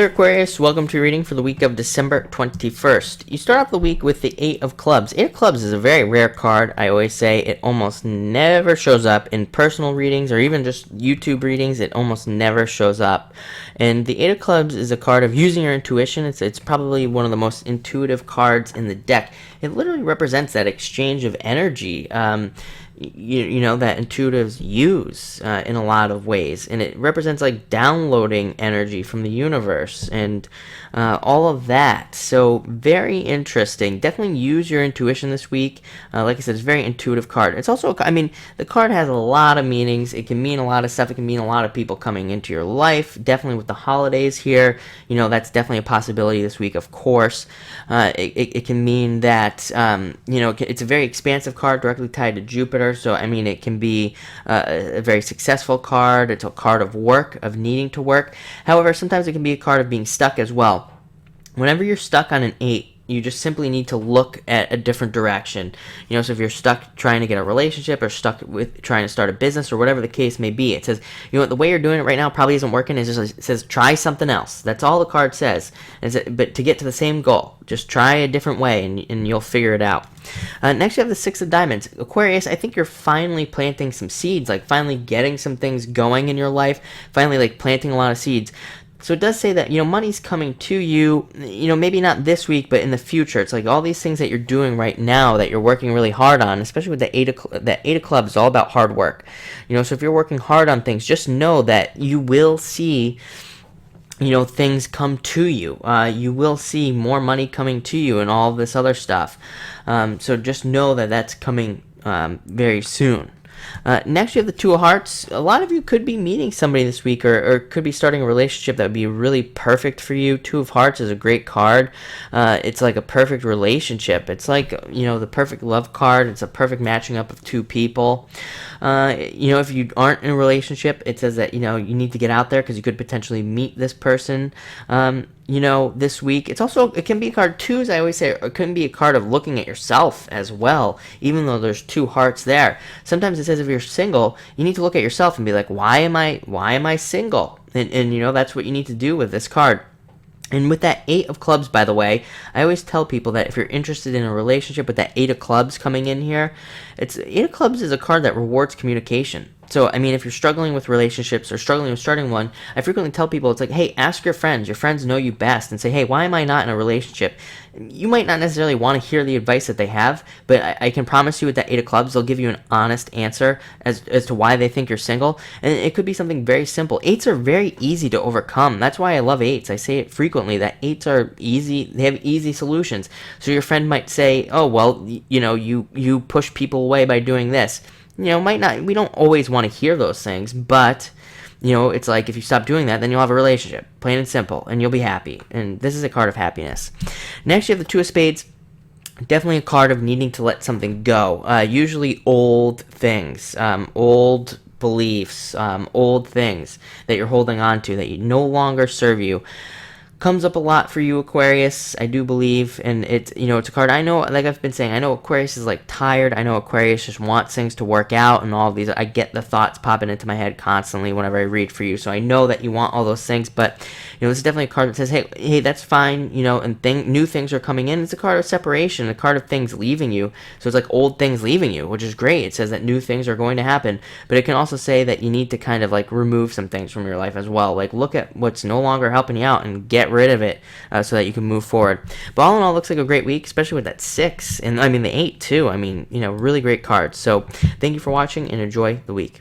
there, Aquarius. Welcome to your reading for the week of December 21st. You start off the week with the Eight of Clubs. Eight of Clubs is a very rare card. I always say it almost never shows up in personal readings or even just YouTube readings. It almost never shows up. And the Eight of Clubs is a card of using your intuition. It's probably one of the most intuitive cards in the deck. It literally represents that exchange of energy. You know, that intuitives use in a lot of ways, and it represents like downloading energy from the universe and all of that. So very interesting. Definitely use your intuition this week. Like I said, it's a very intuitive card. It's also, I mean, the card has a lot of meanings. It can mean a lot of stuff. It can mean a lot of people coming into your life. Definitely with the holidays here, you know, that's definitely a possibility this week, of course. It can mean that, you know, it's a very expansive card directly tied to Jupiter. So, I mean, it can be a very successful card. It's a card of work, of needing to work. However, sometimes it can be a card of being stuck as well. Whenever you're stuck on an 8, you just simply need to look at a different direction. You know, so if you're stuck trying to get a relationship or stuck with trying to start a business or whatever the case may be, it says, you know what, the way you're doing it right now probably isn't working. It says, try something else. That's all the card says. But to get to the same goal, just try a different way and you'll figure it out. Next, you have the Six of Diamonds. Aquarius, I think you're finally planting some seeds, like finally getting some things going in your life, finally like planting a lot of seeds. So it does say that, you know, money's coming to you, you know, maybe not this week, but in the future. It's like all these things that you're doing right now that you're working really hard on, especially with the Eight of Clubs is all about hard work. You know, so if you're working hard on things, just know that you will see, you know, things come to you. You will see more money coming to you and all this other stuff. So just know that that's coming very soon. Next, you have the Two of Hearts. A lot of you could be meeting somebody this week or could be starting a relationship that would be really perfect for you. Two of Hearts is a great card. It's like a perfect relationship. It's like, you know, the perfect love card. It's a perfect matching up of two people. You know, if you aren't in a relationship, it says that, you know, you need to get out there because you could potentially meet this person. You know, this week. It's also, it can be a card too, as I always say, it can be a card of looking at yourself as well, even though there's two hearts there. Sometimes it says if you're single, you need to look at yourself and be like, why am I single? And you know, that's what you need to do with this card. And with that Eight of Clubs, by the way, I always tell people that if you're interested in a relationship with that Eight of Clubs coming in here, Eight of Clubs is a card that rewards communication. So, I mean, if you're struggling with relationships or struggling with starting one, I frequently tell people, it's like, hey, ask your friends. Your friends know you best and say, hey, why am I not in a relationship? You might not necessarily want to hear the advice that they have, but I can promise you with that Eight of Clubs, they'll give you an honest answer as to why they think you're single. And it could be something very simple. Eights are very easy to overcome. That's why I love eights. I say it frequently that eights are easy. They have easy solutions. So your friend might say, oh, well, you know, you push people away by doing this. You know, we don't always want to hear those things, but, you know, it's like if you stop doing that, then you'll have a relationship, plain and simple, and you'll be happy. And this is a card of happiness. Next, you have the Two of Spades. Definitely a card of needing to let something go. Usually old things, old beliefs, old things that you're holding on to that no longer serve you. Comes up a lot for you, Aquarius, I do believe, and it's, you know, it's a card, I know, like I've been saying, I know Aquarius is like tired, I know Aquarius just wants things to work out and all of these, I get the thoughts popping into my head constantly whenever I read for you, so I know that you want all those things, but, you know, this is definitely a card that says, hey, that's fine, you know, and new things are coming in. It's a card of separation, a card of things leaving you, so it's like old things leaving you, which is great. It says that new things are going to happen, but it can also say that you need to kind of like remove some things from your life as well, like look at what's no longer helping you out and get rid of it so that you can move forward. But all in all, looks like a great week, especially with that 6 and I mean the 8 too. I mean, you know, really great cards. So thank you for watching and enjoy the week.